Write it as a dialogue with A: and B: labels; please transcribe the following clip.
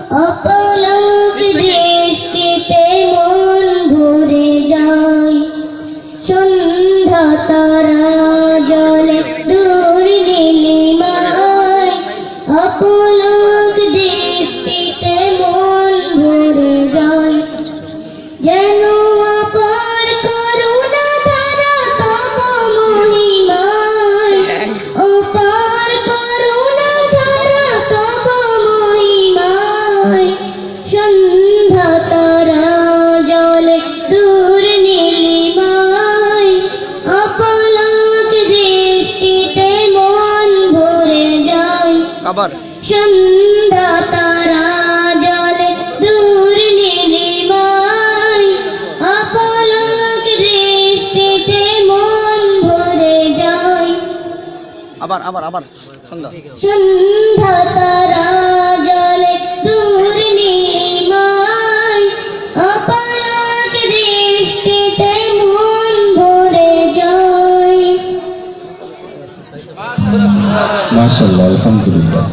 A: অপলক দৃষ্টিতে মন ভরে যায়। সন্ধ্যা তারা জলে দূর নীলিমায়, অপলক দৃষ্টিতে মন ভরে যায়। যেন অপার করুণা ধারা তব মহিমায়, অপার করুণা ধারা তব মহিমায়। সন্ধ্যা তারা জলে দূর নীলিমায়, অপলক দৃষ্টিতে মন ভরে যায়।
B: আবার
A: সন্ধ্যা তারা জলে দূর নীলিমায়, অপলক দৃষ্টিতে মন ভরে যায়।
B: আবার আবার আবার সন্ধ্যা
A: সন্ধ্যা তারা জলে দূর নীলিমায়, অপলক দৃষ্টিতে মন ভরে যায়।
C: মাশাআল্লাহ, আলহামদুলিল্লাহ।